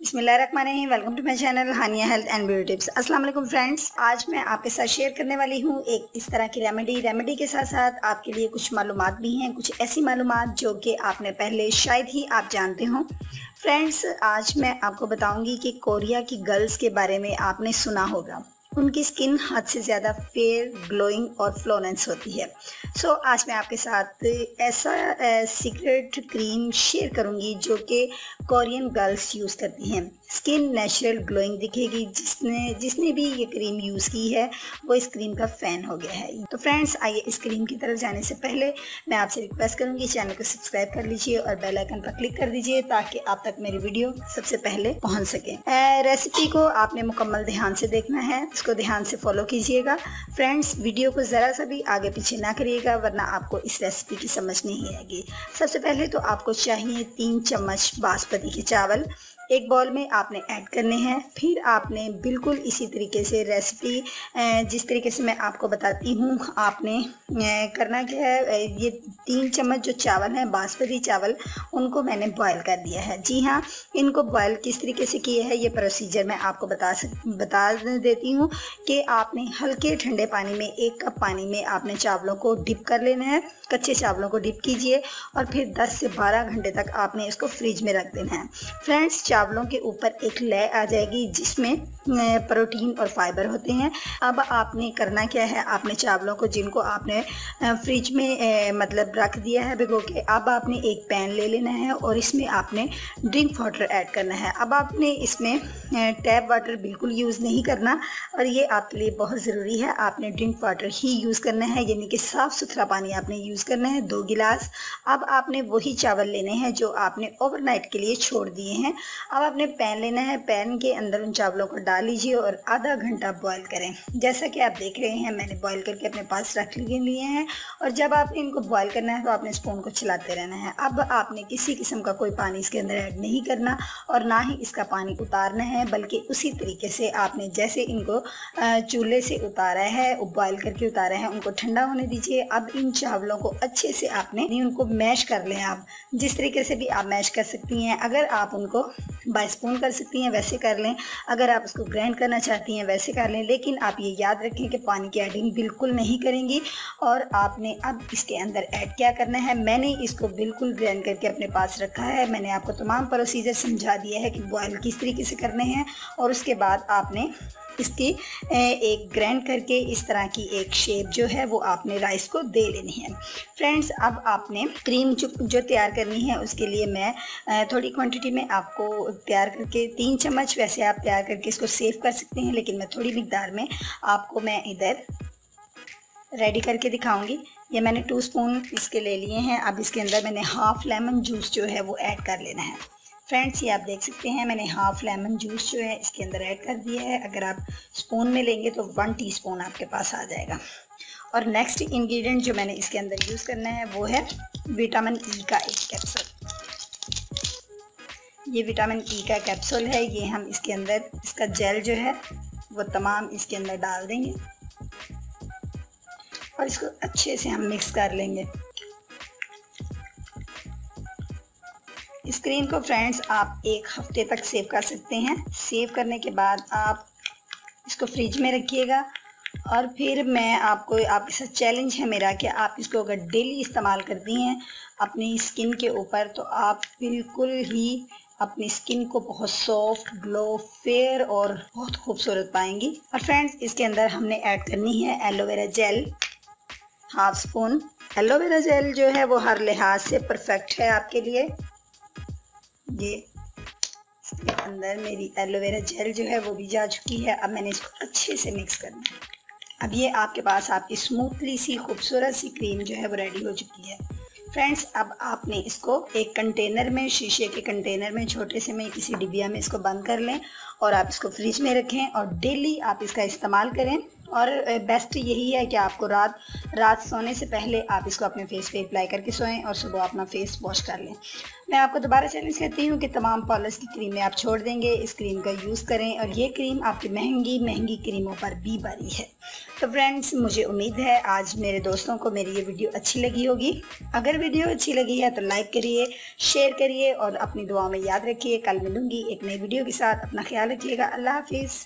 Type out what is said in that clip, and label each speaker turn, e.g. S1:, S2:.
S1: बिस्मिल्लाहिर्रहमानिर्रहीम। Welcome to my channel Hania health and beauty tips. अस्सलाम वालेकुम फ्रेंड्स, आज मैं आपके साथ शेयर करने वाली हूँ एक इस तरह की रेमेडी के साथ साथ आपके लिए कुछ मालूमात भी हैं, कुछ ऐसी मालूमात जो कि आपने पहले शायद ही आप जानते हो। फ्रेंड्स, आज मैं आपको बताऊंगी कि कोरिया की गर्ल्स के बारे में आपने सुना होगा। उनकी स्किन हद से ज़्यादा फेयर, ग्लोइंग और फ्लोनेंस होती है। सो आज मैं आपके साथ ऐसा सीक्रेट क्रीम शेयर करूंगी जो कि कोरियन गर्ल्स यूज़ करती हैं। स्किन नेचुरल ग्लोइंग दिखेगी। जिसने भी ये क्रीम यूज़ की है वो इस क्रीम का फ़ैन हो गया है। तो फ्रेंड्स, आइए इस क्रीम की तरफ जाने से पहले मैं आपसे रिक्वेस्ट करूंगी चैनल को सब्सक्राइब कर लीजिए और बेल आइकन पर क्लिक कर दीजिए ताकि आप तक मेरी वीडियो सबसे पहले पहुंच सके। रेसिपी को आपने मुकम्मल ध्यान से देखना है, इसको ध्यान से फॉलो कीजिएगा। फ्रेंड्स, वीडियो को ज़रा सा भी आगे पीछे ना करिएगा वरना आपको इस रेसिपी की समझ नहीं आएगी। सबसे पहले तो आपको चाहिए 3 चम्मच बासमती के चावल एक बाउल में आपने ऐड करने हैं। फिर आपने बिल्कुल इसी तरीके से रेसिपी जिस तरीके से मैं आपको बताती हूँ आपने करना क्या है। ये 3 चम्मच जो चावल हैं बासमती चावल, उनको मैंने बॉयल कर दिया है। जी हाँ, इनको बॉयल किस तरीके से किया है ये प्रोसीजर मैं आपको बता देती हूँ कि आपने हल्के ठंडे पानी में 1 कप पानी में आपने चावलों को डिप कर लेना है। कच्चे चावलों को डिप कीजिए और फिर 10 से 12 घंटे तक आपने इसको फ्रिज में रख देना है। फ्रेंड्स, चावलों के ऊपर एक लेयर आ जाएगी जिसमें प्रोटीन और फाइबर होते हैं। अब आपने करना क्या है, आपने चावलों को जिनको आपने फ्रिज में मतलब रख दिया है भिगो के, अब आपने एक पैन ले लेना है और इसमें आपने ड्रिंक वाटर ऐड करना है। अब आपने इसमें टैप वाटर बिल्कुल यूज़ नहीं करना और ये आपके लिए बहुत ज़रूरी है। आपने ड्रिंक वाटर ही यूज़ करना है, यानी कि साफ़ सुथरा पानी आपने यूज़ करना है 2 गिलास। अब आपने वही चावल लेने हैं जो आपने ओवरनाइट के लिए छोड़ दिए हैं। अब आपने पैन लेना है, पैन के अंदर उन चावलों को डाल लीजिए और आधा घंटा बॉईल करें। जैसा कि आप देख रहे हैं मैंने बॉईल करके अपने पास रख लिए हैं। और जब आपने इनको बॉईल करना है तो आपने स्पून को चलाते रहना है। अब आपने किसी किस्म का कोई पानी इसके अंदर ऐड नहीं करना और ना ही इसका पानी उतारना है, बल्कि उसी तरीके से आपने जैसे इनको चूल्हे से उतारा है, बॉईल करके उतारा है, उनको ठंडा होने दीजिए। अब इन चावलों को अच्छे से आपने उनको मैश कर लें। आप जिस तरीके से भी आप मैश कर सकती हैं, अगर आप उनको बाय स्पून कर सकती हैं वैसे कर लें, अगर आप उसको ग्राइंड करना चाहती हैं वैसे कर लें, लेकिन आप ये याद रखें कि पानी की एडिंग बिल्कुल नहीं करेंगी। और आपने अब इसके अंदर ऐड क्या करना है, मैंने इसको बिल्कुल ग्राइंड करके अपने पास रखा है। मैंने आपको तमाम प्रोसीजर समझा दिया है कि बॉयल किस तरीके से करने हैं और उसके बाद आपने इसकी एक ग्राइंड करके इस तरह की एक शेप जो है वो आपने राइस को दे लेनी है। फ्रेंड्स, अब आपने क्रीम जो तैयार करनी है उसके लिए मैं थोड़ी क्वांटिटी में आपको तैयार करके 3 चम्मच वैसे आप तैयार करके इसको सेव कर सकते हैं, लेकिन मैं थोड़ी मिकदार में आपको मैं इधर रेडी करके दिखाऊंगी। ये मैंने 2 स्पून इसके ले लिए हैं। अब इसके अंदर मैंने हाफ़ लेमन जूस जो है वो ऐड कर लेना है। फ्रेंड्स, ये आप देख सकते हैं मैंने हाफ़ लेमन जूस जो है इसके अंदर ऐड कर दिया है। अगर आप स्पून में लेंगे तो 1 टीस्पून आपके पास आ जाएगा। और नेक्स्ट इंग्रेडिएंट जो मैंने इसके अंदर यूज़ करना है वो है विटामिन ई का एक कैप्सूल। ये विटामिन ई का कैप्सूल है, ये हम इसके अंदर इसका जेल जो है वो तमाम इसके अंदर डाल देंगे और इसको अच्छे से हम मिक्स कर लेंगे। इस क्रीम को फ्रेंड्स आप 1 हफ्ते तक सेव कर सकते हैं। सेव करने के बाद आप इसको फ्रिज में रखिएगा और फिर मैं आपके साथ चैलेंज है मेरा कि आप इसको अगर डेली इस्तेमाल करती हैं अपनी स्किन के ऊपर तो आप बिल्कुल ही अपनी स्किन को बहुत सॉफ्ट, ग्लो, फेयर और बहुत खूबसूरत पाएंगी। और फ्रेंड्स, इसके अंदर हमने ऐड करनी है aloe vera gel, half spoon. Aloe vera gel जो है वो हर लिहाज से परफेक्ट है आपके लिए। ये इसके अंदर मेरी एलोवेरा जेल जो है वो भी जा चुकी है। अब मैंने इसको अच्छे से मिक्स करना है। अब ये आपके पास आपकी स्मूथली सी खूबसूरत सी क्रीम जो है वो रेडी हो चुकी है। फ्रेंड्स, अब आपने इसको एक कंटेनर में, शीशे के कंटेनर में, छोटे से में किसी डिबिया में इसको बंद कर लें और आप इसको फ्रिज में रखें और डेली आप इसका इस्तेमाल करें और बेस्ट यही है कि आपको रात सोने से पहले आप इसको अपने फेस पे अप्लाई करके सोएं और सुबह अपना फेस वॉश कर लें। मैं आपको दोबारा चैलेंज करती हूँ कि तमाम पॉलिश की क्रीमें आप छोड़ देंगे, इस क्रीम का यूज़ करें और ये क्रीम आपकी महंगी क्रीमों पर भी भारी है। तो फ्रेंड्स, मुझे उम्मीद है आज मेरे दोस्तों को मेरी ये वीडियो अच्छी लगी होगी। अगर वीडियो अच्छी लगी है तो लाइक करिए, शेयर करिए और अपनी दुआओं में याद रखिए। कल मिलूंगी एक नई वीडियो के साथ। अपना ख्याल रखिएगा। अल्लाह हाफिज़।